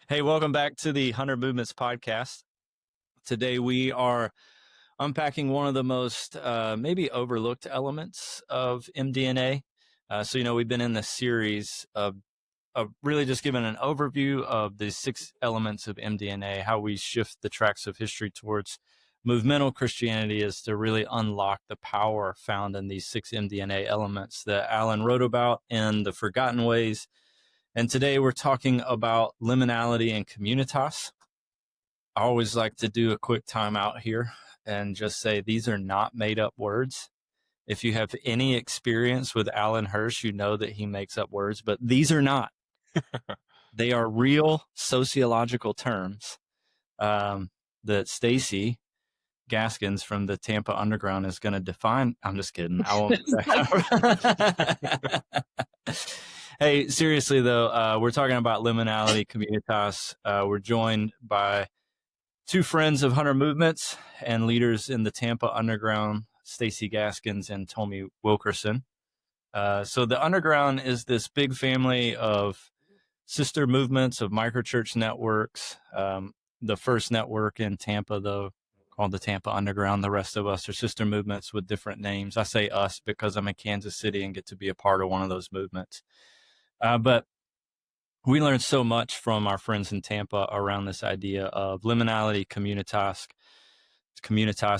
Hey, welcome back to the 100 Movements podcast. Today we are unpacking one of the most maybe overlooked elements of MDNA. We've been in this series of really just giving an overview of the 6 elements of MDNA. How we shift the tracks of history towards movemental Christianity is to really unlock the power found in these 6 MDNA elements that Alan wrote about in The Forgotten Ways. And today we're talking about liminality and communitas. I always like to do a quick time out here and just say these are not made up words. If you have any experience with Alan Hirsch, you know that he makes up words, but these are not. They are real sociological terms that Stacy Gaskins from the Tampa Underground is going to define. I'm just kidding. I won't. Hey, seriously though, we're talking about liminality, communitas. We're joined by 2 friends of 100 Movements and leaders in the Tampa Underground, Stacy Gaskins and Tomy Wilkerson. So the Underground is this big family of sister movements, of microchurch networks. The first network in Tampa, though, called the Tampa Underground. The rest of us are sister movements with different names. I say us because I'm in Kansas City and get to be a part of one of those movements. But we learned so much from our friends in Tampa around this idea of liminality, communitas,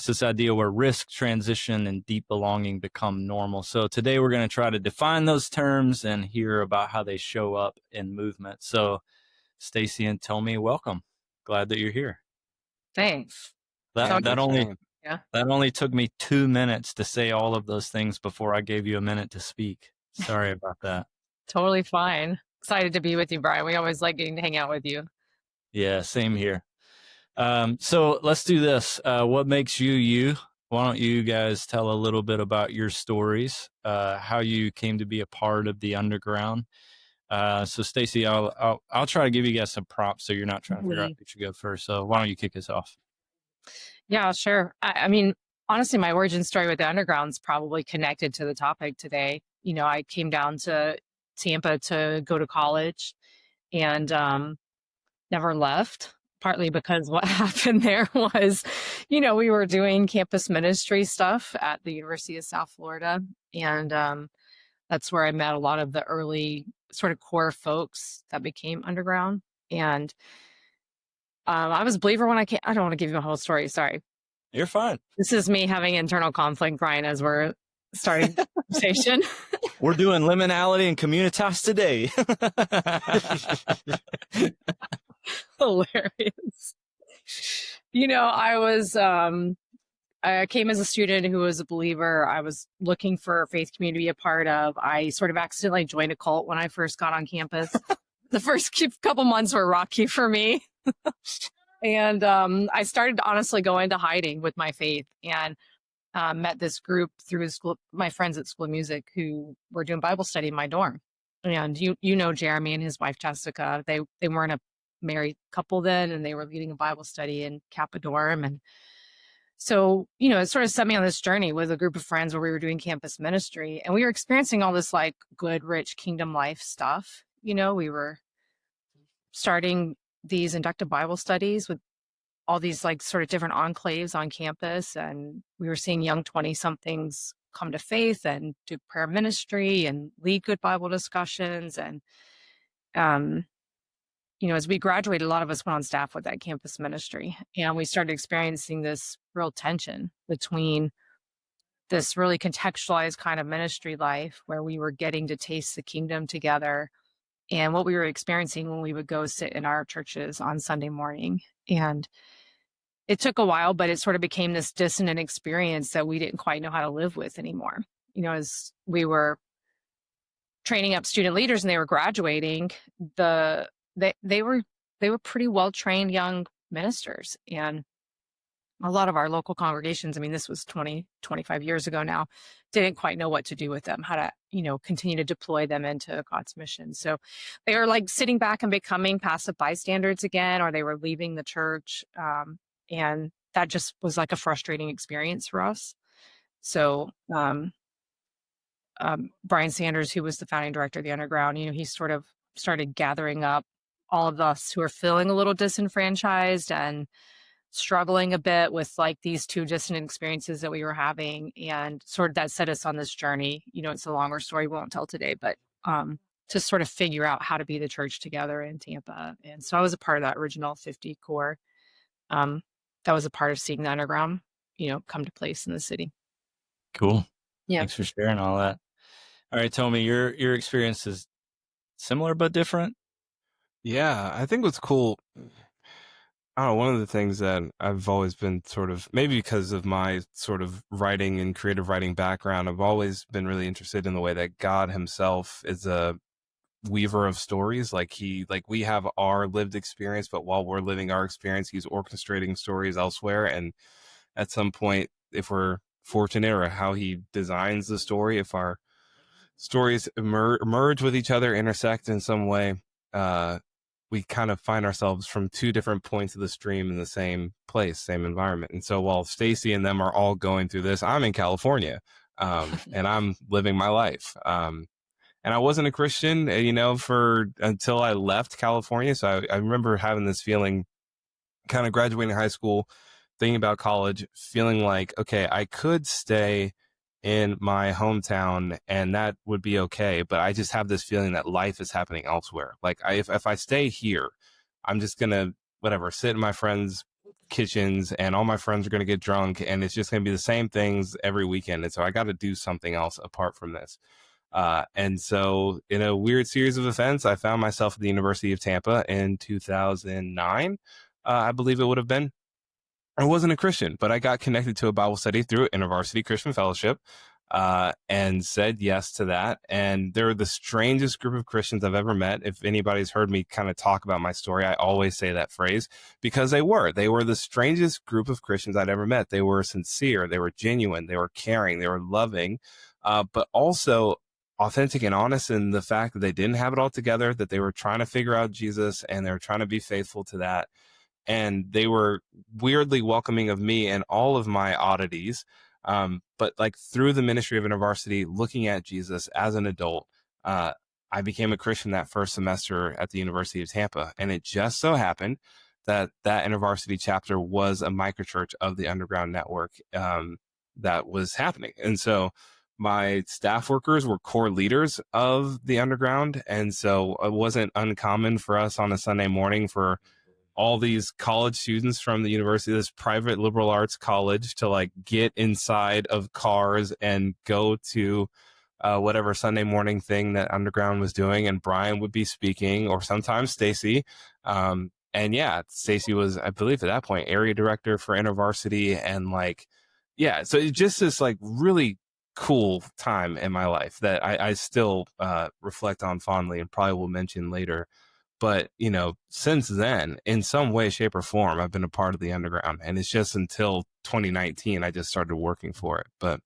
this idea where risk, transition, and deep belonging become normal. So today we're going to try to define those terms and hear about how they show up in movement. So Stacy and Tomy, welcome. Glad that you're here. Thanks. That only took me 2 minutes to say all of those things before I gave you a minute to speak. Sorry about that. Totally fine. Excited to be with you, Brian. We always like getting to hang out with you. Yeah, same here. So let's do this. What makes you you? Why don't you guys tell a little bit about your stories, how you came to be a part of the Underground? So Stacy, I'll try to give you guys some prompts so you're not trying to figure out who should go first. So why don't you kick us off? Yeah, sure. I mean, honestly, my origin story with the Underground's probably connected to the topic today. You know, I came down to Tampa to go to college and never left, partly because what happened there was, we were doing campus ministry stuff at the University of South Florida. And that's where I met a lot of the early sort of core folks that became Underground. And I was a believer when I don't want to give you a whole story. Sorry. You're fine. This is me having internal conflict, Brian, as we're starting the conversation. We're doing liminality and communitas today. Hilarious. I came as a student who was a believer. I was looking for a faith community to be a part of. I sort of accidentally joined a cult when I first got on campus. The first couple months were rocky for me. And I started honestly going into hiding with my faith and met this group through school, my friends at School of Music, who were doing Bible study in my dorm. And you know Jeremy and his wife Jessica. They weren't a married couple then, and they were leading a Bible study in Kappa dorm. And so, it sort of set me on this journey with a group of friends where we were doing campus ministry, and we were experiencing all this like good, rich kingdom life stuff. We were starting these inductive Bible studies with all these like sort of different enclaves on campus. And we were seeing young 20-somethings come to faith and do prayer ministry and lead good Bible discussions. And, as we graduated, a lot of us went on staff with that campus ministry. And we started experiencing this real tension between this really contextualized kind of ministry life where we were getting to taste the kingdom together and what we were experiencing when we would go sit in our churches on Sunday morning. And it took a while, but it sort of became this dissonant experience that we didn't quite know how to live with anymore. As we were training up student leaders and they were graduating, they were pretty well-trained young ministers. And a lot of our local congregations, I mean, this was 25 years ago now, didn't quite know what to do with them, how to, continue to deploy them into God's mission. So they were like sitting back and becoming passive bystanders again, or they were leaving the church. And that just was like a frustrating experience for us. So Brian Sanders, who was the founding director of the Underground, he sort of started gathering up all of us who are feeling a little disenfranchised and struggling a bit with like these two distant experiences that we were having, and sort of that set us on this journey. It's a longer story we won't tell today, but to sort of figure out how to be the church together in Tampa. And so I was a part of that original 50 core. That was a part of seeing the Underground, come to place in the city. Cool. Yeah. Thanks for sharing all that. All right, Tomy, your experience is similar but different. Yeah, I think what's cool, I don't know, one of the things that I've always been sort of, maybe because of my sort of writing and creative writing background, I've always been really interested in the way that God himself is a weaver of stories. Like we have our lived experience, but while we're living our experience, he's orchestrating stories elsewhere. And at some point, if we're fortunate, or how he designs the story, if our stories merge with each other, intersect in some way, we kind of find ourselves from two different points of the stream in the same place, same environment. And so while Stacy and them are all going through this, I'm in California, and I'm living my life. And I wasn't a Christian, until I left California. So I remember having this feeling, kind of graduating high school, thinking about college, feeling like, okay, I could stay in my hometown and that would be okay. But I just have this feeling that life is happening elsewhere. Like if I stay here, I'm just going to, sit in my friends' kitchens and all my friends are going to get drunk and it's just going to be the same things every weekend. And so I got to do something else apart from this. And so in a weird series of events, I found myself at the University of Tampa in 2009. I believe it would have been. I wasn't a Christian, but I got connected to a Bible study through InterVarsity Christian Fellowship, and said yes to that. And they're the strangest group of Christians I've ever met. If anybody's heard me kind of talk about my story, I always say that phrase because they were the strangest group of Christians I'd ever met. They were sincere, they were genuine, they were caring, they were loving, but also authentic and honest in the fact that they didn't have it all together, that they were trying to figure out Jesus and they were trying to be faithful to that. And they were weirdly welcoming of me and all of my oddities. But like through the ministry of InterVarsity, looking at Jesus as an adult, I became a Christian that first semester at the University of Tampa. And it just so happened that InterVarsity chapter was a microchurch of the Underground network that was happening. And so my staff workers were core leaders of the Underground. And so it wasn't uncommon for us on a Sunday morning for all these college students from the university, this private liberal arts college, to like get inside of cars and go to whatever Sunday morning thing that Underground was doing. And Brian would be speaking, or sometimes Stacy. And yeah, Stacy was, I believe at that point, area director for InterVarsity. And like, yeah, so it's just this like really cool time in my life that I still reflect on fondly and probably will mention later. But, since then, in some way, shape, or form, I've been a part of the Underground. And it's just until 2019, I just started working for it. But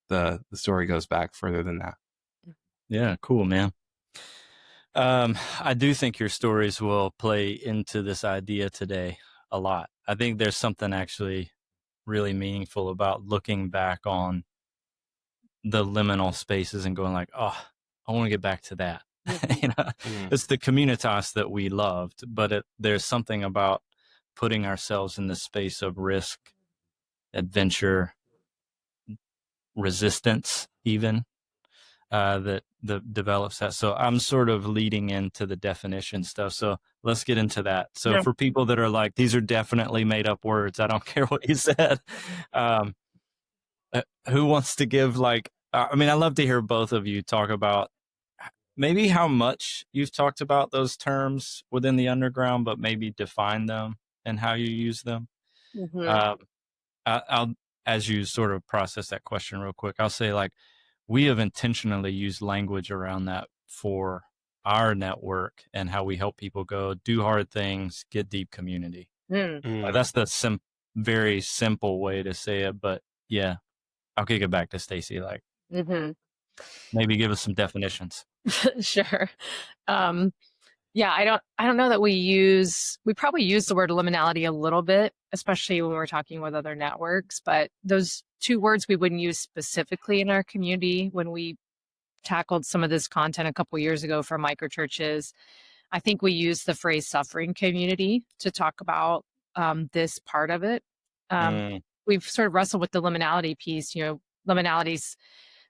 the story goes back further than that. Yeah, cool, man. I do think your stories will play into this idea today a lot. I think there's something actually really meaningful about looking back on the liminal spaces and going like, oh, I want to get back to that. It's the communitas that we loved, but there's something about putting ourselves in the space of risk, adventure, resistance, even that develops that. So I'm sort of leading into the definition stuff. So let's get into that. So for people that are like, these are definitely made up words, I don't care what you said. Who wants to give like, I love to hear both of you talk about maybe how much you've talked about those terms within the Underground, but maybe define them and how you use them. I'll, as you sort of process that question real quick, I'll say like, we have intentionally used language around that for our network and how we help people go do hard things, get deep community. That's the very simple way to say it. But yeah, I'll kick it back to Stacy. Like, maybe give us some definitions. Sure. Yeah, I don't know that we probably use the word liminality a little bit, especially when we're talking with other networks, but those two words we wouldn't use specifically in our community when we tackled some of this content a couple years ago for microchurches, I think we used the phrase suffering community to talk about this part of it. We've sort of wrestled with the liminality piece. Liminality's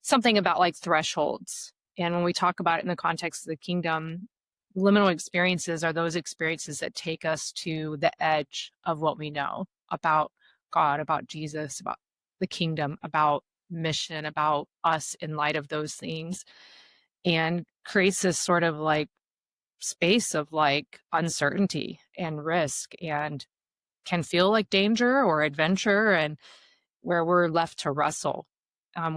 something about like thresholds. And when we talk about it in the context of the kingdom, liminal experiences are those experiences that take us to the edge of what we know about God, about Jesus, about the kingdom, about mission, about us in light of those things, and creates this sort of like space of like uncertainty and risk, and can feel like danger or adventure, and where we're left to wrestle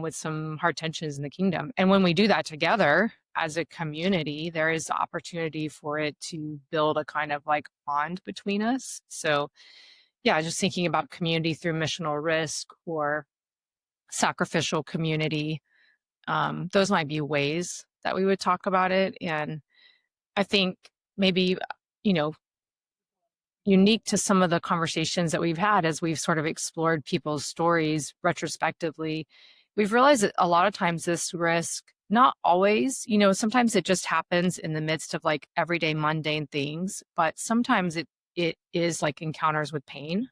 with some hard tensions in the kingdom. And when we do that together as a community, there is opportunity for it to build a kind of like bond between us. So yeah, just thinking about community through missional risk or sacrificial community, those might be ways that we would talk about it. And I think maybe, unique to some of the conversations that we've had as we've sort of explored people's stories retrospectively, we've realized that a lot of times this risk, not always, sometimes it just happens in the midst of like everyday mundane things, but sometimes it is like encounters with pain,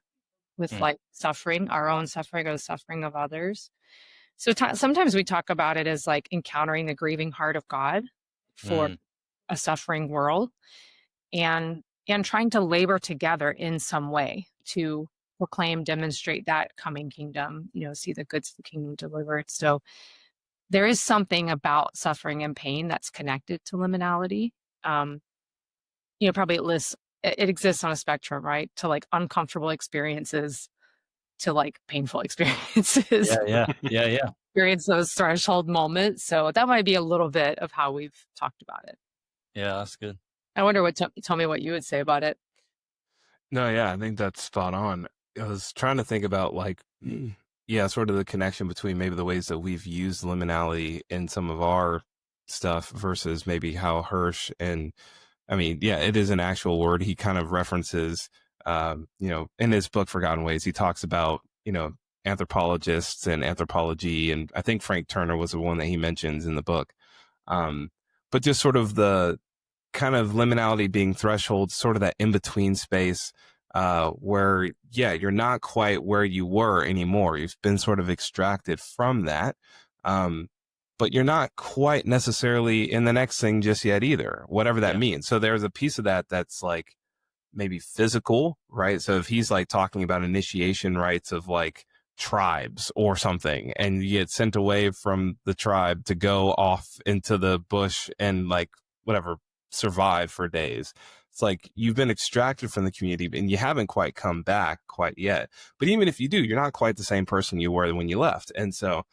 with like suffering, our own suffering or the suffering of others. So sometimes we talk about it as like encountering the grieving heart of God for a suffering world, and trying to labor together in some way to proclaim, demonstrate that coming kingdom, see the goods of the kingdom delivered. So there is something about suffering and pain that's connected to liminality. Probably it exists on a spectrum, right? To like uncomfortable experiences, to like painful experiences. Yeah. Experience those threshold moments. So that might be a little bit of how we've talked about it. Yeah, that's good. I wonder tell me what you would say about it. No, yeah, I think that's spot on. I was trying to think about like, sort of the connection between maybe the ways that we've used liminality in some of our stuff versus maybe how Hirsch, and I mean, yeah, it is an actual word. He kind of references, in his book, Forgotten Ways, he talks about, anthropologists and anthropology. And I think Frank Turner was the one that he mentions in the book. But just sort of the kind of liminality being threshold, sort of that in-between space, where, you're not quite where you were anymore. You've been sort of extracted from that. But you're not quite necessarily in the next thing just yet either, whatever that means. So there's a piece of that that's like maybe physical, right? So if he's like talking about initiation rites of like tribes or something, and you get sent away from the tribe to go off into the bush and like whatever, survive for days. It's like you've been extracted from the community and you haven't quite come back quite yet. But even if you do, you're not quite the same person you were when you left. And so,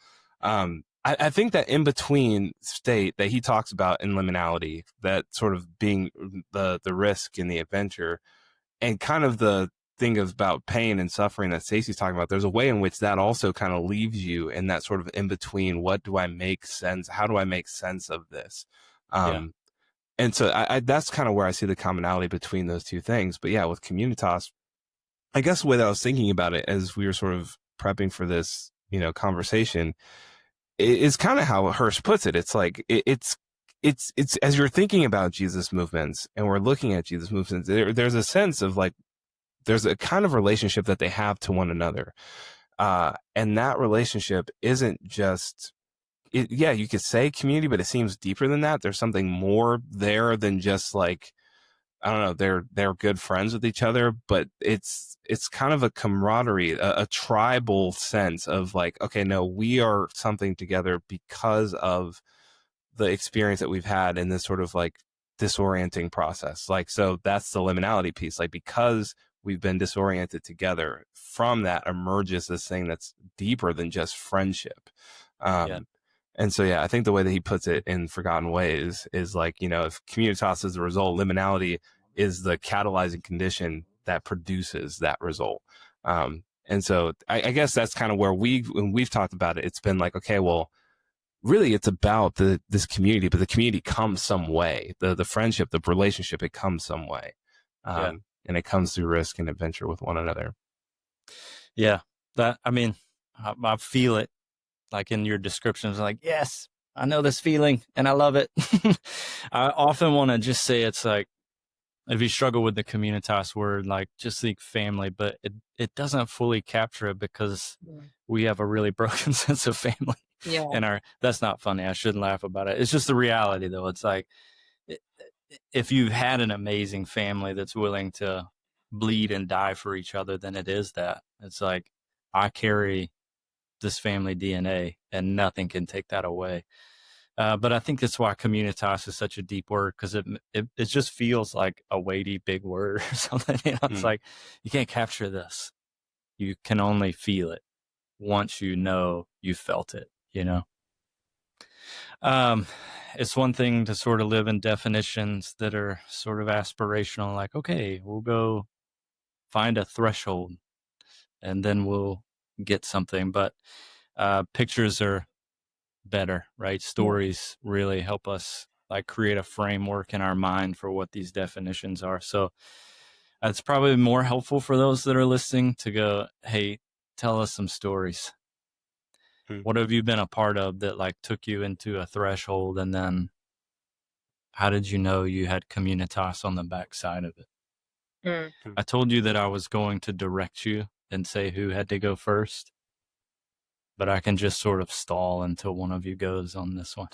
I think that in between state that he talks about in liminality, that sort of being the risk and the adventure, and kind of the thing about pain and suffering that Stacy's talking about, there's a way in which that also kind of leaves you in that sort of in between. What do I make sense? How do I make sense of this? And so that's kind of where I see the commonality between those two things. But yeah, with Communitas, I guess the way that I was thinking about it as we were sort of prepping for this, conversation, is kind of how Hirsch puts it. It's like, it's as you're thinking about Jesus movements and we're looking at Jesus movements, there's a sense of like, there's a kind of relationship that they have to one another. And that relationship isn't just, you could say community, but it seems deeper than that. There's something more there than just like, I don't know, they're good friends with each other, but it's kind of a camaraderie, a tribal sense of like, okay, no, we are something together because of the experience that we've had in this sort of like disorienting process. Like, so that's the liminality piece. Like, because we've been disoriented together, from that emerges this thing that's deeper than just friendship. And so, I think the way that he puts it in Forgotten Ways is like, if Communitas is the result, liminality is the catalyzing condition that produces that result. And so I guess that's kind of where when we've talked about it, it's been like, okay, well, really it's about this community, but the community comes some way. The friendship, the relationship, it comes some way. And it comes through risk and adventure with one another. Yeah. I feel it. Like in your descriptions, like, yes, I know this feeling and I love it. I often want to just say it's like, if you struggle with the communitas word, like just think family, but it doesn't fully capture it because we have a really broken sense of family. Yeah. And that's not funny. I shouldn't laugh about it. It's just the reality though. It's like, if you've had an amazing family that's willing to bleed and die for each other, then it is that. It's like, I carry this family DNA and nothing can take that away. But I think that's why communitas is such a deep word, because it just feels like a weighty big word or something. It's like, you can't capture this. You can only feel it once you know you felt it, It's one thing to sort of live in definitions that are sort of aspirational, like, okay, we'll go find a threshold and then we'll get something. But pictures are better, right? Stories really help us like create a framework in our mind for what these definitions are. So it's probably more helpful for those that are listening to go, hey, tell us some stories. What have you been a part of that like took you into a threshold, and then how did you know you had communitas on the backside of it? I told you that I was going to direct you and say who had to go first, but I can just sort of stall until one of you goes on this one.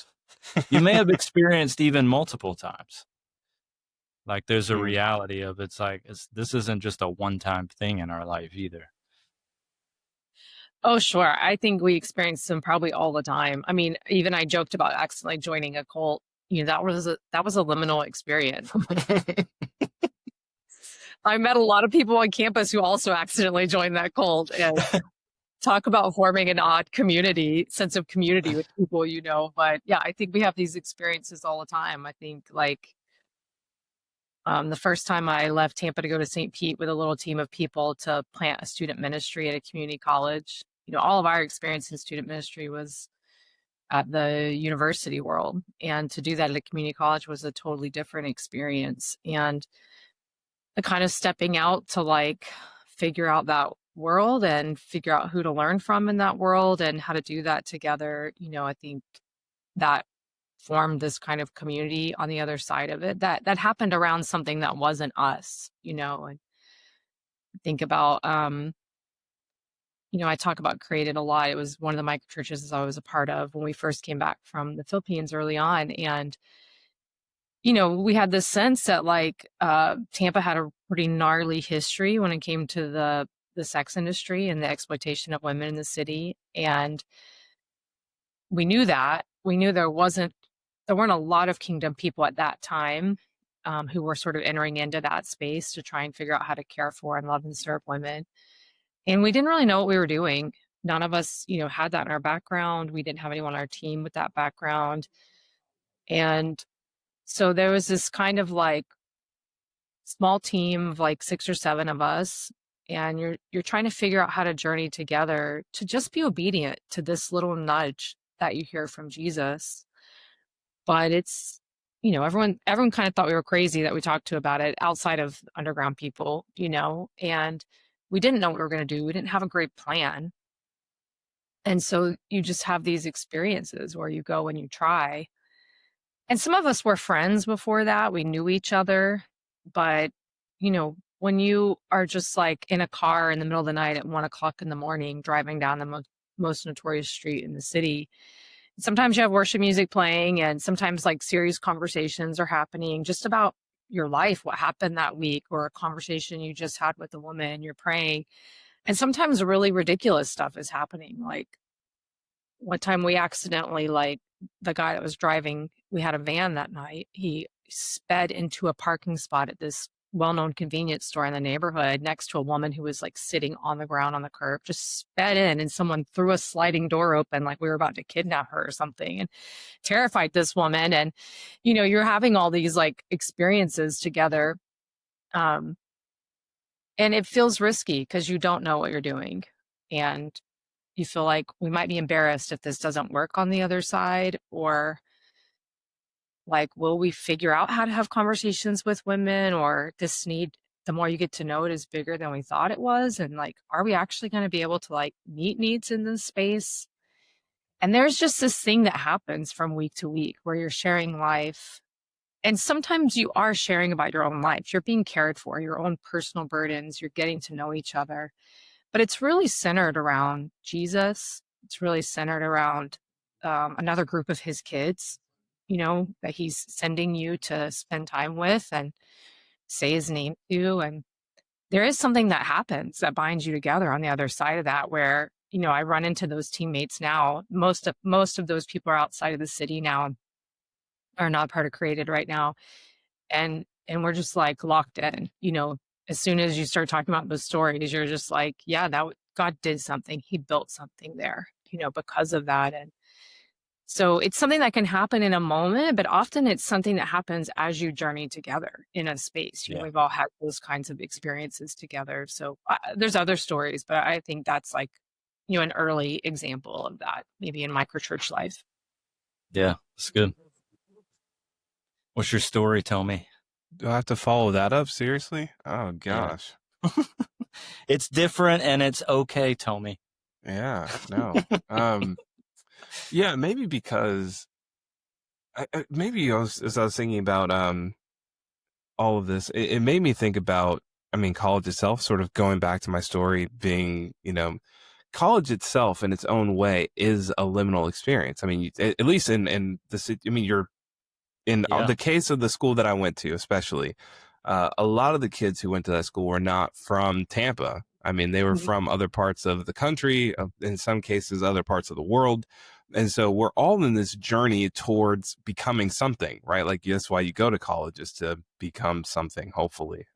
You may have experienced even multiple times. Like there's a reality of it's like, this isn't just a one-time thing in our life either. Oh, sure. I think we experience them probably all the time. I mean, even I joked about accidentally joining a cult. That was a liminal experience. I met a lot of people on campus who also accidentally joined that cult, and talk about forming an odd sense of community with people, But yeah, I think we have these experiences all the time. I think like the first time I left Tampa to go to St. Pete with a little team of people to plant a student ministry at a community college, all of our experience in student ministry was at the university world. And to do that at a community college was a totally different experience. And the kind of stepping out to like figure out that world and figure out who to learn from in that world and how to do that together, I think that formed this kind of community on the other side of it that happened around something that wasn't us, and think about I talk about Created a lot. It was one of the micro churches I was a part of when we first came back from the Philippines early on. And we had this sense that like Tampa had a pretty gnarly history when it came to the sex industry and the exploitation of women in the city. And we knew that. We knew there weren't a lot of kingdom people at that time who were sort of entering into that space to try and figure out how to care for and love and serve women. And we didn't really know what we were doing. None of us, had that in our background. We didn't have anyone on our team with that background. And so there was this kind of like small team of like 6 or 7 of us, and you're trying to figure out how to journey together to just be obedient to this little nudge that you hear from Jesus. But it's, everyone kind of thought we were crazy that we talked to about it outside of underground people, and we didn't know what we were going to do. We didn't have a great plan. And so you just have these experiences where you go and you try. And some of us were friends before that. We knew each other. But, when you are just like in a car in the middle of the night at 1:00 in the morning, driving down the most notorious street in the city, sometimes you have worship music playing, and sometimes like serious conversations are happening just about your life, what happened that week, or a conversation you just had with a woman, you're praying. And sometimes really ridiculous stuff is happening. Like one time we accidentally, like the guy that was driving, we had a van that night. He sped into a parking spot at this well-known convenience store in the neighborhood next to a woman who was like sitting on the ground on the curb, just sped in, and someone threw a sliding door open like we were about to kidnap her or something, and terrified this woman. And, you're having all these like experiences together. And it feels risky because you don't know what you're doing. And you feel like we might be embarrassed if this doesn't work on the other side, or like, will we figure out how to have conversations with women, or this need, the more you get to know it, is bigger than we thought it was. And like, are we actually going to be able to like meet needs in this space? And there's just this thing that happens from week to week where you're sharing life. And sometimes you are sharing about your own life. You're being cared for, your own personal burdens. You're getting to know each other. But it's really centered around Jesus. It's really centered around another group of his kids, that he's sending you to spend time with and say his name to. And there is something that happens that binds you together on the other side of that, where, I run into those teammates now. Most of those people are outside of the city now, are not part of Created right now. And we're just like locked in, as soon as you start talking about those stories, you're just like, yeah, God did something. He built something there, because of that. And so it's something that can happen in a moment, but often it's something that happens as you journey together in a space. We've all had those kinds of experiences together. So there's other stories, but I think that's like, an early example of that, maybe in microchurch life. Yeah, that's good. What's your story? Tell me. Do I have to follow that up? Seriously? Oh, gosh. Yeah. It's different and it's okay, tell me. Yeah, no. Yeah, maybe because maybe as I was thinking about all of this, it made me think about, college itself, sort of going back to my story being, college itself in its own way is a liminal experience. At least in the city, you're in the case of the school that I went to, especially, a lot of the kids who went to that school were not from Tampa. They were from other parts of the country, in some cases, other parts of the world. And so we're all in this journey towards becoming something, right? Like, that's why you go to college, is to become something, hopefully.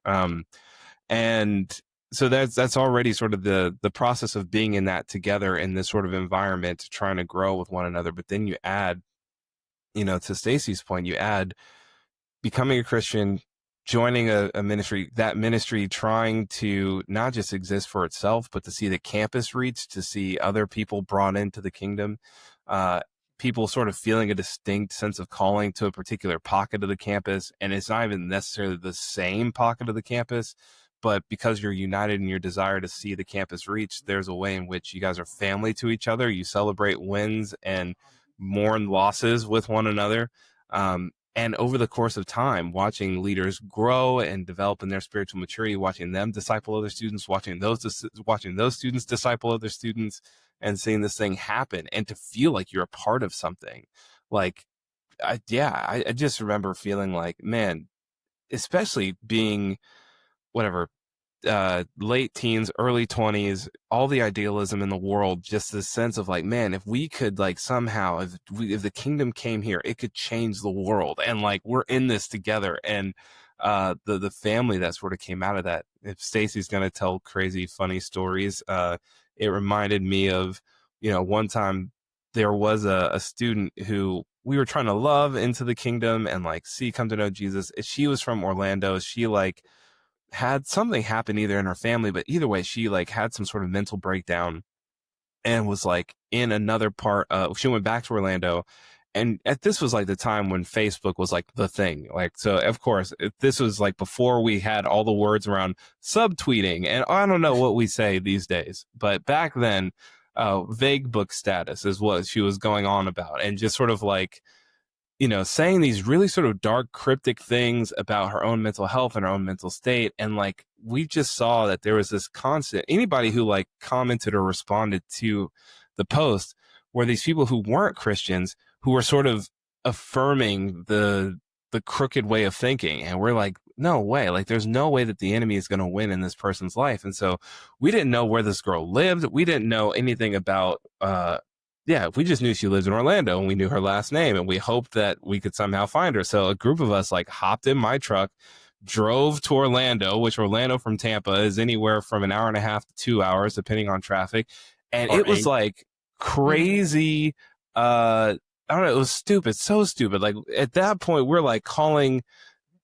And so that's already sort of the process of being in that together in this sort of environment, trying to grow with one another. But then you add, to Stacy's point, you add becoming a Christian, joining a ministry, that ministry trying to not just exist for itself, but to see the campus reached, to see other people brought into the kingdom, people sort of feeling a distinct sense of calling to a particular pocket of the campus. And it's not even necessarily the same pocket of the campus, but because you're united in your desire to see the campus reach, there's a way in which you guys are family to each other. You celebrate wins and mourn losses with one another. And over the course of time, watching leaders grow and develop in their spiritual maturity, watching them disciple other students, watching those students disciple other students, and seeing this thing happen, and to feel like you're a part of something. Like, I just remember feeling like, man, especially being whatever, late teens, early 20s, all the idealism in the world, just this sense of like, man, if we could like somehow, if the kingdom came here, it could change the world, and like we're in this together. And the family that sort of came out of that. If Stacy's gonna tell crazy funny stories, it reminded me of, one time there was a student who we were trying to love into the kingdom and like see come to know Jesus. She was from Orlando. She like had something happen either in her family, but either way, she like had some sort of mental breakdown and was like in another part. She went back to Orlando, and this was like the time when Facebook was like the thing. Like, so of course, this was like before we had all the words around subtweeting, and I don't know what we say these days, but back then, vague book status is what she was going on about, and just sort of like, saying these really sort of dark, cryptic things about her own mental health and her own mental state. And like, we just saw that there was this constant, anybody who like commented or responded to the post were these people who weren't Christians, who were sort of affirming the crooked way of thinking. And we're like, no way, like there's no way that the enemy is going to win in this person's life. And so we didn't know where this girl lived. We didn't know anything about, we just knew she lived in Orlando, and we knew her last name, and we hoped that we could somehow find her. So a group of us like hopped in my truck, drove to Orlando, which Orlando from Tampa is anywhere from an hour and a half to 2 hours, depending on traffic. And it was like crazy. I don't know. It was stupid. So stupid. Like at that point, we're like calling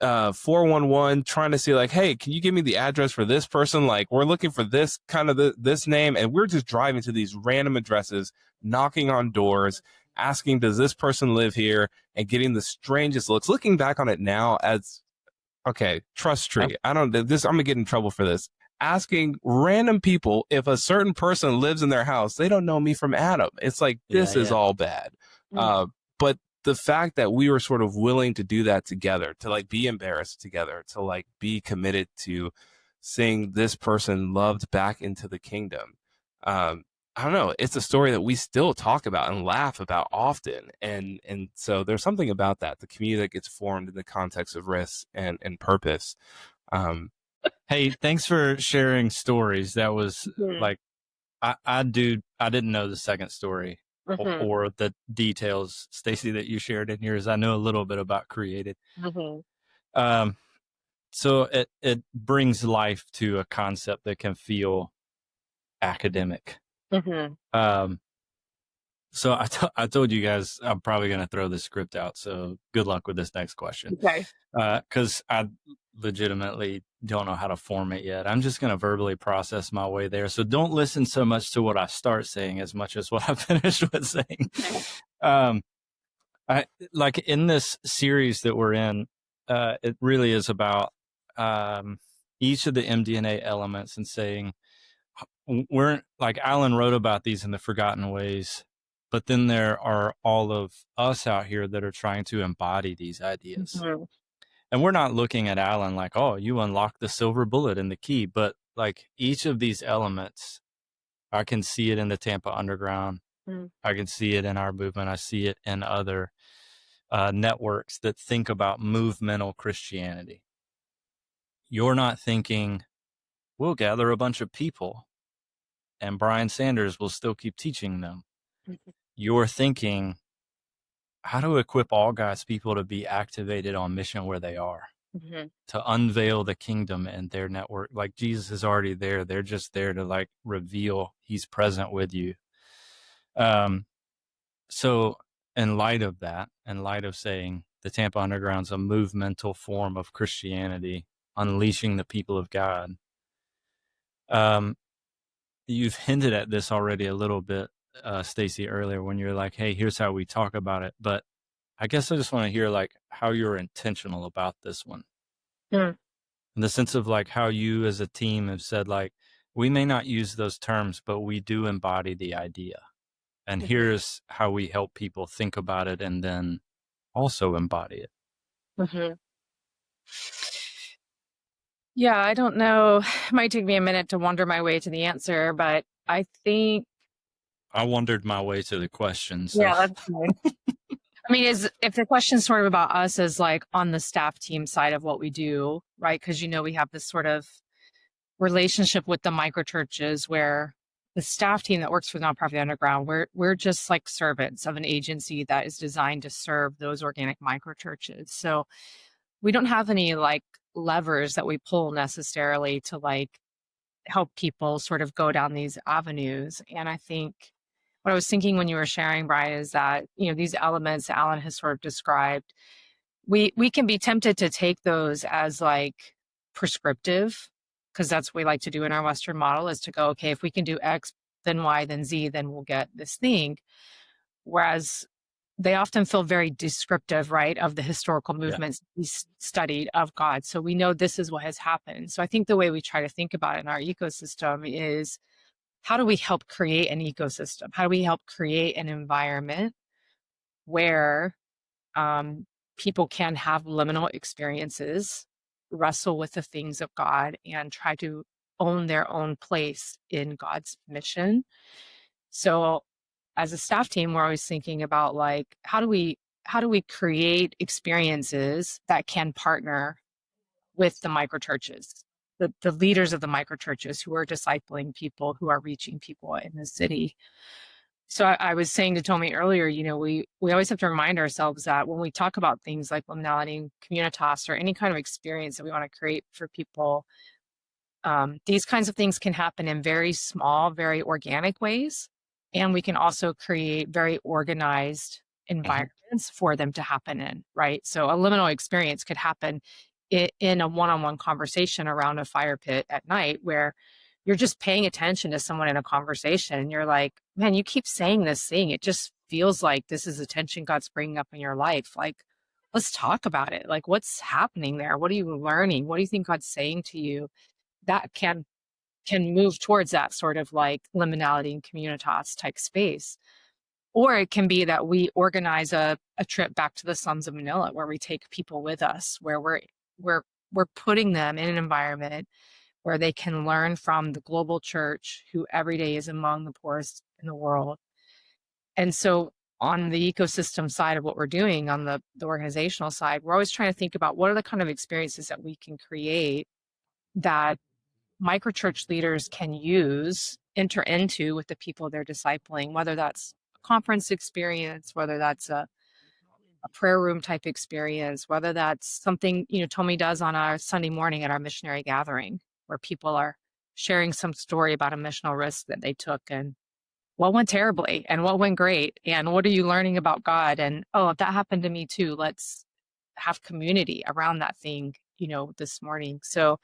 411, trying to see like, hey, can you give me the address for this person? Like, we're looking for this kind of this name. And we're just driving to these random addresses, knocking on doors, asking, does this person live here? And getting the strangest looks. Looking back on it now as, okay, trust tree. I'm gonna get in trouble for this. asking random people if a certain person lives in their house. They don't know me from Adam. It's like, this is all bad. But the fact that we were sort of willing to do that together, to like be embarrassed together, to like be committed to seeing this person loved back into the kingdom. I don't know. It's a story that we still talk about and laugh about often. And so there's something about that, the community that gets formed in the context of risk and purpose. Hey, thanks for sharing stories. That was like, I didn't know the second story or the details, Stacy, that you shared in yours. I know a little bit about Created. So it brings life to a concept that can feel academic. So I told you guys I'm probably going to throw this script out. So good luck with this next question. Okay. Because I legitimately don't know how to form it yet. I'm just going to verbally process my way there. So don't listen so much to what I start saying as much as what I finish with saying. I like in this series that we're in, it really is about each of the MDNA elements and saying, we're like Alan wrote about these in the Forgotten Ways, but then there are all of us out here that are trying to embody these ideas. And we're not looking at Alan like, oh, you unlock the silver bullet and the key, but like each of these elements, I can see it in the Tampa Underground. I can see it in our movement. I see it in other networks that think about movemental Christianity. You're not thinking, we'll gather a bunch of people and Brian Sanders will still keep teaching them. You're thinking, how to equip all God's people to be activated on mission where they are, to unveil the kingdom in their network. Like Jesus is already there. They're just there to like reveal he's present with you. So in light of that, in light of saying the Tampa Underground's a movemental form of Christianity, unleashing the people of God, you've hinted at this already a little bit, Stacy, earlier when you're like, hey, here's how we talk about it. But I guess I just want to hear like how you're intentional about this one. In the sense of like how you as a team have said, like, we may not use those terms, but we do embody the idea. And here's how we help people think about it and then also embody it. Yeah, I don't know. It might take me a minute to wander my way to the answer, but I think I wandered my way to the question. So. Yeah, that's fine. I mean, if the question's sort of about us as like on the staff team side of what we do, right? Because we have this sort of relationship with the microchurches where the staff team that works for Nonprofit Underground, we're just like servants of an agency that is designed to serve those organic microchurches. So we don't have any like levers that we pull necessarily to like help people sort of go down these avenues. And I think what I was thinking when you were sharing, Brian, is that, these elements Alan has sort of described, we can be tempted to take those as like prescriptive, because that's what we like to do in our Western model, is to go, okay, if we can do X, then Y, then Z, then we'll get this thing. Whereas they often feel very descriptive, right, of the historical movements we studied of God. So we know this is what has happened. So I think the way we try to think about it in our ecosystem is, how do we help create an ecosystem? How do we help create an environment where people can have liminal experiences, wrestle with the things of God, and try to own their own place in God's mission? So as a staff team, we're always thinking about like, how do we create experiences that can partner with the microchurches, the leaders of the microchurches who are discipling people, who are reaching people in the city. So I was saying to Tomy earlier, we always have to remind ourselves that when we talk about things like Liminality and Communitas, or any kind of experience that we want to create for people, these kinds of things can happen in very small, very organic ways. And we can also create very organized environments for them to happen in, right? So a liminal experience could happen in a one-on-one conversation around a fire pit at night, where you're just paying attention to someone in a conversation. And you're like, man, you keep saying this thing. It just feels like this is a tension God's bringing up in your life. Like, let's talk about it. Like, what's happening there? What are you learning? What do you think God's saying to you? That can can move towards that sort of like liminality and communitas type space. Or it can be that we organize a trip back to the slums of Manila where we take people with us, where we're putting them in an environment where they can learn from the global church, who every day is among the poorest in the world. And so on the ecosystem side of what we're doing, on the organizational side, we're always trying to think about what are the kind of experiences that we can create that microchurch leaders can enter into with the people they're discipling, whether that's a conference experience, whether that's a prayer room type experience, whether that's something, Tomy does on our Sunday morning at our missionary gathering, where people are sharing some story about a missional risk that they took and what went terribly and what went great. And what are you learning about God? And, oh, if that happened to me too, let's have community around that thing, this morning. So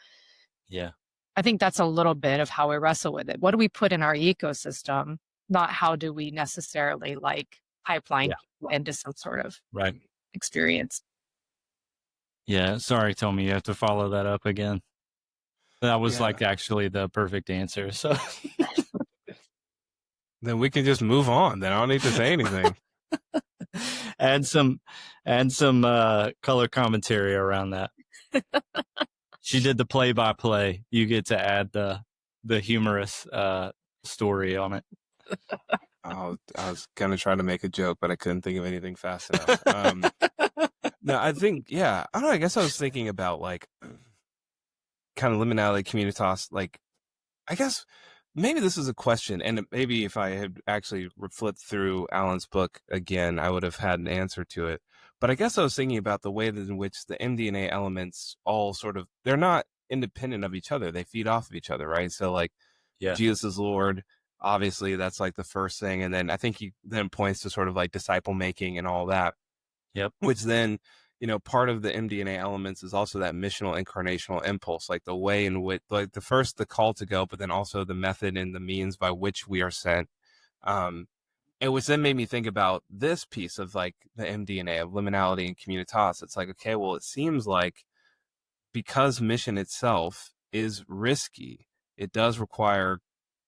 Yeah. I think that's a little bit of how we wrestle with it. What do we put in our ecosystem? Not how do we necessarily pipeline people into some sort of experience. Yeah. Sorry, Tommy, you have to follow that up again. That was actually the perfect answer. So then we can just move on. Then I don't need to say anything. Add some color commentary around that. She did the play-by-play. You get to add the humorous story on it. Oh, I was gonna try to make a joke, but I couldn't think of anything fast enough. No, I think, I don't know. I guess I was thinking about kind of liminality, communitas. I guess maybe this is a question, and maybe if I had actually flipped through Alan's book again, I would have had an answer to it. But I guess I was thinking about the way in which the MDNA elements all they're not independent of each other. They feed off of each other, right? So Jesus is Lord. Obviously, that's the first thing. And then I think he then points to disciple making and all that. Yep. Which then, part of the MDNA elements is also that missional incarnational impulse, the way in which, the call to go, but then also the method and the means by which we are sent. And which then made me think about this piece of the MDNA of liminality and communitas. It's okay, well, it seems because mission itself is risky, it does require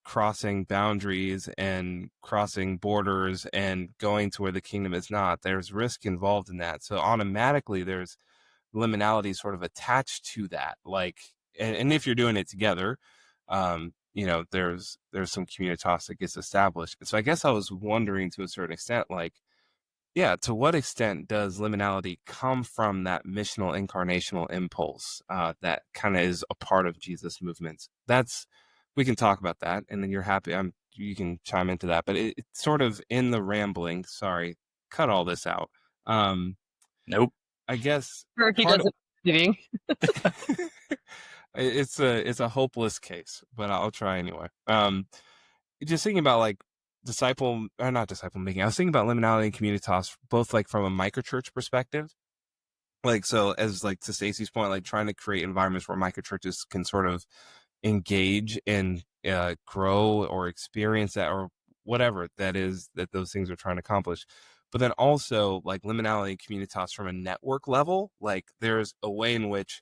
crossing boundaries and crossing borders and going to where the kingdom is not. There's risk involved in that. So automatically there's liminality attached to that. And if you're doing it together, there's some communitas that gets established. So I guess I was wondering to a certain extent, to what extent does liminality come from that missional incarnational impulse that kind of is a part of Jesus' movements? We can talk about that, and then you're happy. You can chime into that, but it's sort of in the rambling. Sorry, cut all this out. Nope. I guess it's a hopeless case, but I'll try anyway. Just thinking about not disciple making. I was thinking about liminality and communitas, both from a microchurch perspective. So as to Stacy's point, trying to create environments where microchurches can engage and grow or experience that, or whatever that is that those things are trying to accomplish. But then also liminality and communitas from a network level, there's a way in which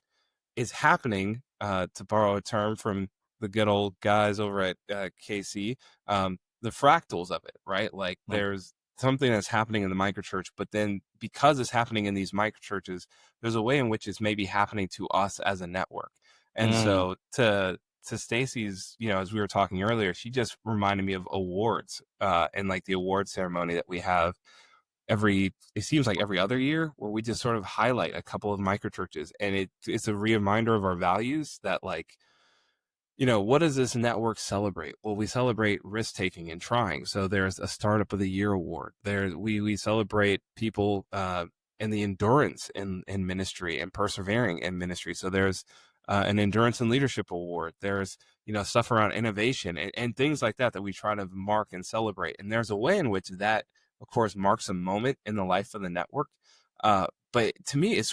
it's happening, to borrow a term from the good old guys over at KC, the fractals of it, right? There's something that's happening in the microchurch, but then because it's happening in these microchurches, there's a way in which it's maybe happening to us as a network. And so to Stacy's, as we were talking earlier, she just reminded me of awards, and the award ceremony that we have it seems every other year, where we just highlight a couple of microchurches, and it's a reminder of our values that what does this network celebrate? Well, we celebrate risk taking and trying. So there's a Startup of the Year award. We celebrate people and the endurance in ministry and persevering in ministry. So there's an Endurance and Leadership Award. There's, stuff around innovation and things like that we try to mark and celebrate. And there's a way in which that, of course, marks a moment in the life of the network. But to me, it's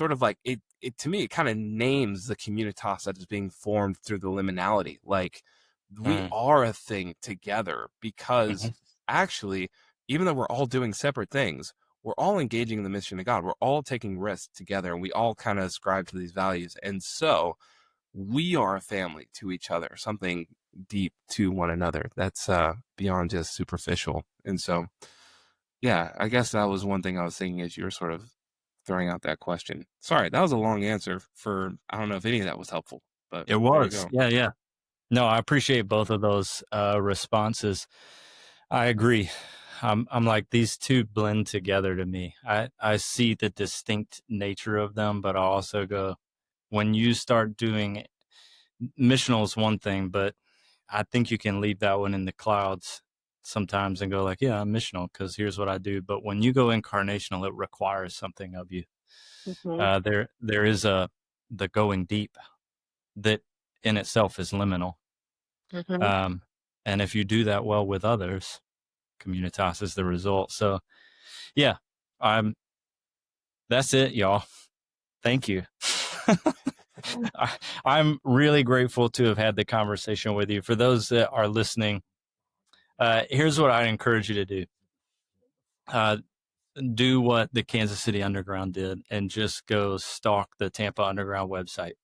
it kind of names the communitas that is being formed through the liminality. We are a thing together because actually, even though we're all doing separate things, we're all engaging in the mission of God. We're all taking risks together, and we all kind of ascribe to these values. And so we are a family to each other, something deep to one another. That's beyond just superficial. And so, yeah, I guess that was one thing I was thinking as you were sort of throwing out that question. Sorry, that was a long answer for, I don't know if any of that was helpful, but It was. Yeah. No, I appreciate both of those responses. I agree. I'm like, these two blend together to me. I see the distinct nature of them, but I also go, when you start doing missional is one thing, but I think you can leave that one in the clouds sometimes and go like, yeah, I'm missional because here's what I do. But when you go incarnational, it requires something of you. There is the going deep that in itself is liminal. And if you do that well with others, Communitas is the result. So yeah, that's it, y'all. Thank you. I'm really grateful to have had the conversation with you. For those that are listening, here's what I encourage you to do. Do what the Kansas City Underground did and just go stalk the Tampa Underground website.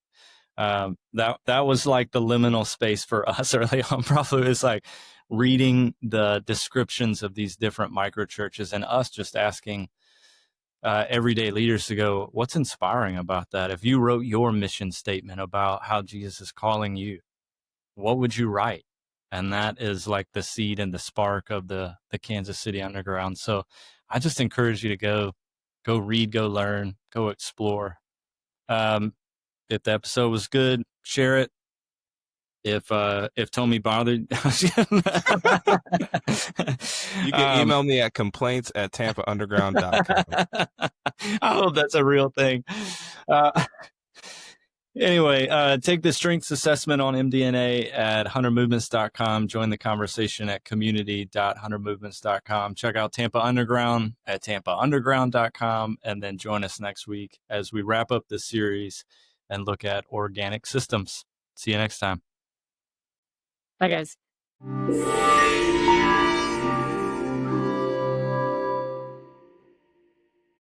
That was like the liminal space for us early on. Probably was like reading the descriptions of these different micro churches and us just asking everyday leaders to go, what's inspiring about that? If you wrote your mission statement about how Jesus is calling you, what would you write? And that is like the seed and the spark of the Kansas City Underground. So I just encourage you to go read, go learn, go explore. If the episode was good, share it. If Tomy bothered, You can email me at complaints@tampaunderground.com. I hope that's a real thing. Anyway, take the strengths assessment on MDNA at huntermovements.com. Join the conversation at community.huntermovements.com. Check out Tampa Underground at tampaunderground.com. And then join us next week as we wrap up the series and look at organic systems. See you next time. Bye, guys.